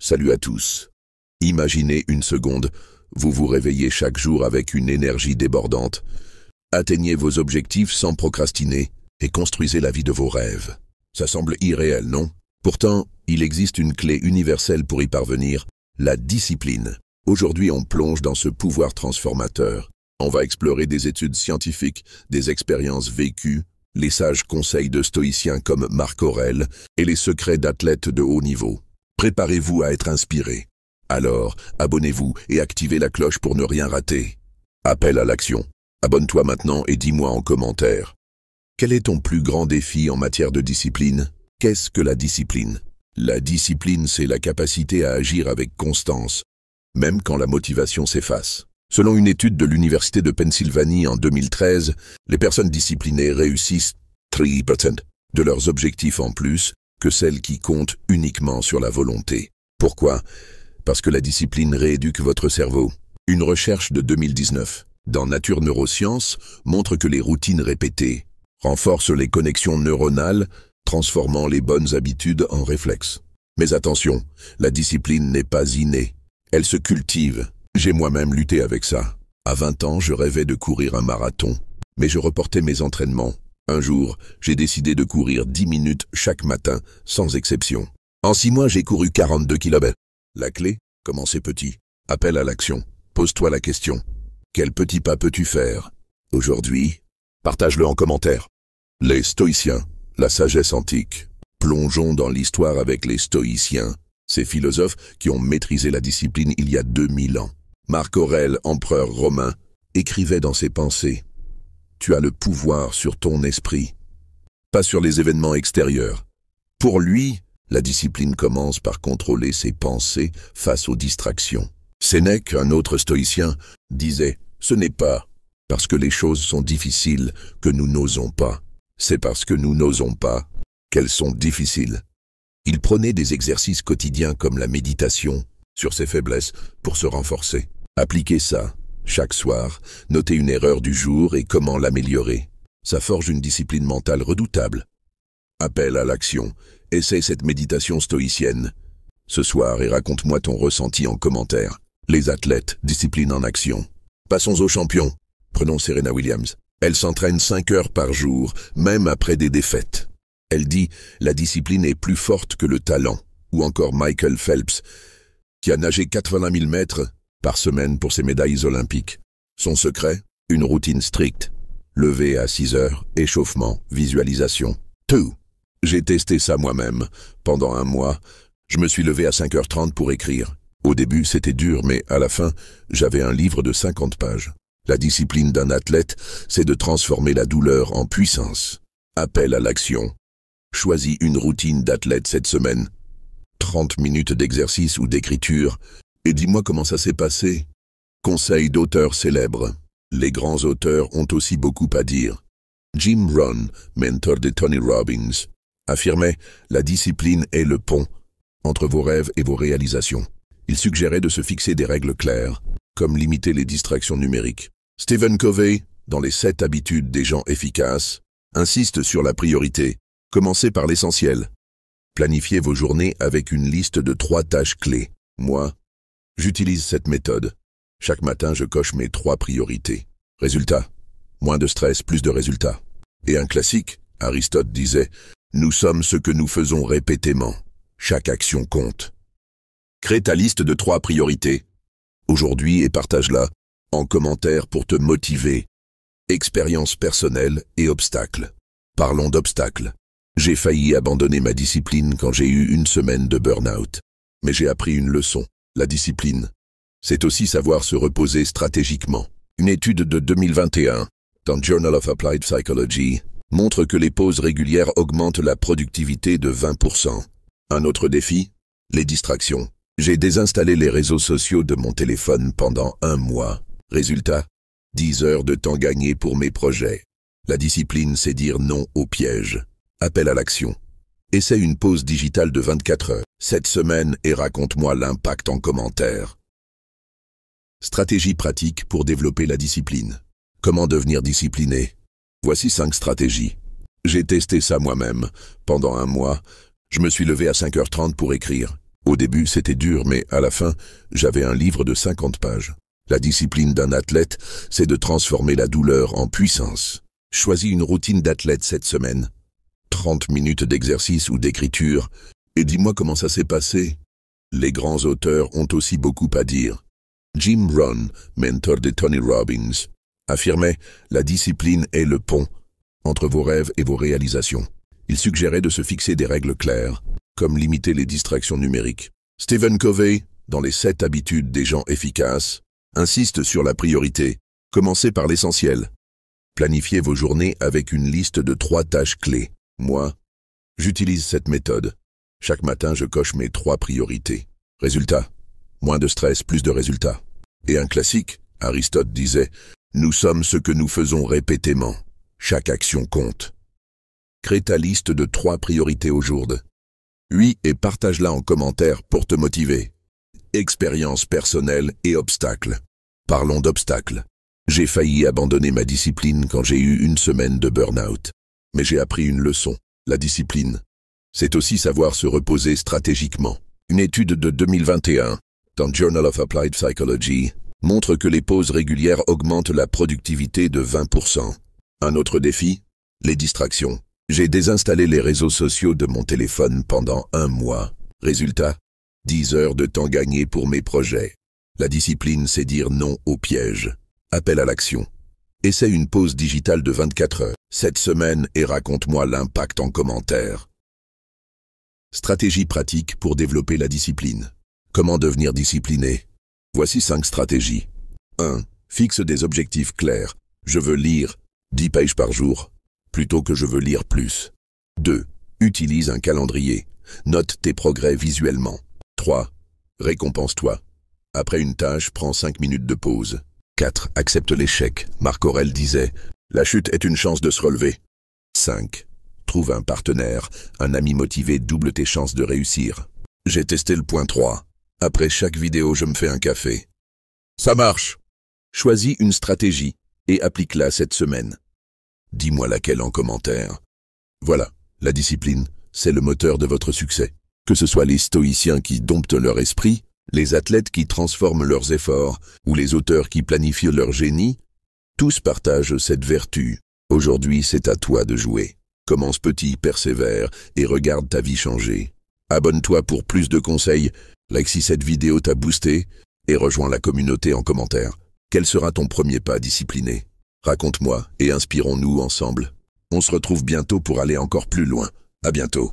Salut à tous. Imaginez une seconde, vous vous réveillez chaque jour avec une énergie débordante. Atteignez vos objectifs sans procrastiner et construisez la vie de vos rêves. Ça semble irréel, non? Pourtant, il existe une clé universelle pour y parvenir, la discipline. Aujourd'hui, on plonge dans ce pouvoir transformateur. On va explorer des études scientifiques, des expériences vécues, les sages conseils de stoïciens comme Marc Aurèle et les secrets d'athlètes de haut niveau. Préparez-vous à être inspiré. Alors, abonnez-vous et activez la cloche pour ne rien rater. Appel à l'action. Abonne-toi maintenant et dis-moi en commentaire. Quel est ton plus grand défi en matière de discipline? Qu'est-ce que la discipline? La discipline, c'est la capacité à agir avec constance, même quand la motivation s'efface. Selon une étude de l'Université de Pennsylvanie en 2013, les personnes disciplinées réussissent 3% de leurs objectifs en plus que celles qui comptent uniquement sur la volonté. Pourquoi? Parce que la discipline rééduque votre cerveau. Une recherche de 2019 dans Nature Neurosciences montre que les routines répétées renforcent les connexions neuronales, transformant les bonnes habitudes en réflexes. Mais attention, la discipline n'est pas innée, elle se cultive. J'ai moi-même lutté avec ça. À 20 ans, je rêvais de courir un marathon, mais je reportais mes entraînements. Un jour, j'ai décidé de courir 10 minutes chaque matin, sans exception. En 6 mois, j'ai couru 42 km. La clé? Commencer petit. Appel à l'action. Pose-toi la question. Quel petit pas peux-tu faire? Aujourd'hui, partage-le en commentaire. Les stoïciens, la sagesse antique. Plongeons dans l'histoire avec les stoïciens, ces philosophes qui ont maîtrisé la discipline il y a 2000 ans. Marc Aurèle, empereur romain, écrivait dans ses pensées « Tu as le pouvoir sur ton esprit, pas sur les événements extérieurs. » Pour lui, la discipline commence par contrôler ses pensées face aux distractions. Sénèque, un autre stoïcien, disait « Ce n'est pas parce que les choses sont difficiles que nous n'osons pas. C'est parce que nous n'osons pas qu'elles sont difficiles. » Il prenait des exercices quotidiens comme la méditation sur ses faiblesses pour se renforcer. Appliquez ça. Chaque soir, notez une erreur du jour et comment l'améliorer. Ça forge une discipline mentale redoutable. Appel à l'action. Essaie cette méditation stoïcienne ce soir et raconte-moi ton ressenti en commentaire. Les athlètes, discipline en action. Passons aux champions. Prenons Serena Williams. Elle s'entraîne 5 heures par jour, même après des défaites. Elle dit « La discipline est plus forte que le talent ». Ou encore Michael Phelps, qui a nagé 80 000 mètres par semaine pour ses médailles olympiques. Son secret? Une routine stricte. Lever à 6 heures, échauffement, visualisation. Tout. J'ai testé ça moi-même. Pendant un mois, je me suis levé à 5h30 pour écrire. Au début, c'était dur, mais à la fin, j'avais un livre de 50 pages. La discipline d'un athlète, c'est de transformer la douleur en puissance. Appel à l'action. Choisis une routine d'athlète cette semaine. 30 minutes d'exercice ou d'écriture. Et dis-moi comment ça s'est passé. Conseil d'auteurs célèbres. Les grands auteurs ont aussi beaucoup à dire. Jim Rohn, mentor de Tony Robbins, affirmait « La discipline est le pont entre vos rêves et vos réalisations ». Il suggérait de se fixer des règles claires, comme limiter les distractions numériques. Stephen Covey, dans les 7 habitudes des gens efficaces, insiste sur la priorité. Commencez par l'essentiel. Planifiez vos journées avec une liste de 3 tâches clés. Moi, j'utilise cette méthode. Chaque matin, je coche mes 3 priorités. Résultat, moins de stress, plus de résultats. Et un classique, Aristote disait, « Nous sommes ce que nous faisons répétément. Chaque action compte. » Crée ta liste de 3 priorités aujourd'hui et partage-la en commentaire pour te motiver. Expérience personnelle et obstacles. Parlons d'obstacles. J'ai failli abandonner ma discipline quand j'ai eu une semaine de burn-out. Mais j'ai appris une leçon. La discipline, c'est aussi savoir se reposer stratégiquement. Une étude de 2021, dans Journal of Applied Psychology, montre que les pauses régulières augmentent la productivité de 20%. Un autre défi? Les distractions. J'ai désinstallé les réseaux sociaux de mon téléphone pendant 1 mois. Résultat? 10 heures de temps gagné pour mes projets. La discipline, c'est dire non au piège. Appel à l'action. Essaie une pause digitale de 24 heures cette semaine et raconte-moi l'impact en commentaire. Stratégie pratique pour développer la discipline. Comment devenir discipliné? Voici 5 stratégies. J'ai testé ça moi-même. Pendant 1 mois, je me suis levé à 5h30 pour écrire. Au début, c'était dur, mais à la fin, j'avais un livre de 50 pages. La discipline d'un athlète, c'est de transformer la douleur en puissance. Choisis une routine d'athlète cette semaine. 30 minutes d'exercice ou d'écriture, et dis-moi comment ça s'est passé. Les grands auteurs ont aussi beaucoup à dire. Jim Rohn, mentor de Tony Robbins, affirmait « La discipline est le pont entre vos rêves et vos réalisations ». Il suggérait de se fixer des règles claires, comme limiter les distractions numériques. Stephen Covey, dans les 7 habitudes des gens efficaces, insiste sur la priorité. Commencez par l'essentiel. Planifiez vos journées avec une liste de 3 tâches clés. Moi, j'utilise cette méthode. Chaque matin, je coche mes 3 priorités. Résultat, moins de stress, plus de résultats. Et un classique, Aristote disait, « Nous sommes ce que nous faisons répétément. Chaque action compte. » Crée ta liste de 3 priorités au jour. Oui, et partage-la en commentaire pour te motiver. Expérience personnelle et obstacles. Parlons d'obstacles. J'ai failli abandonner ma discipline quand j'ai eu une semaine de burn-out. Mais j'ai appris une leçon. La discipline, c'est aussi savoir se reposer stratégiquement. Une étude de 2021, dans Journal of Applied Psychology, montre que les pauses régulières augmentent la productivité de 20%. Un autre défi, les distractions. J'ai désinstallé les réseaux sociaux de mon téléphone pendant 1 mois. Résultat, 10 heures de temps gagné pour mes projets. La discipline, c'est dire non au piège. Appel à l'action. Essaie une pause digitale de 24 heures cette semaine et raconte-moi l'impact en commentaire. Stratégie pratique pour développer la discipline. Comment devenir discipliné? Voici 5 stratégies. 1. Fixe des objectifs clairs. Je veux lire 10 pages par jour, plutôt que je veux lire plus. 2. Utilise un calendrier. Note tes progrès visuellement. 3. Récompense-toi. Après une tâche, prends 5 minutes de pause. 4. Accepte l'échec. Marc Aurèle disait « La chute est une chance de se relever ». 5. Trouve un partenaire. Un ami motivé double tes chances de réussir. J'ai testé le point 3. Après chaque vidéo, je me fais un café. Ça marche. Choisis une stratégie et applique-la cette semaine. Dis-moi laquelle en commentaire. Voilà, la discipline, c'est le moteur de votre succès. Que ce soit les stoïciens qui domptent leur esprit, les athlètes qui transforment leurs efforts ou les auteurs qui planifient leur génie, tous partagent cette vertu. Aujourd'hui, c'est à toi de jouer. Commence petit, persévère et regarde ta vie changer. Abonne-toi pour plus de conseils, like si cette vidéo t'a boosté et rejoins la communauté en commentaire. Quel sera ton premier pas discipliné? Raconte-moi et inspirons-nous ensemble. On se retrouve bientôt pour aller encore plus loin. À bientôt.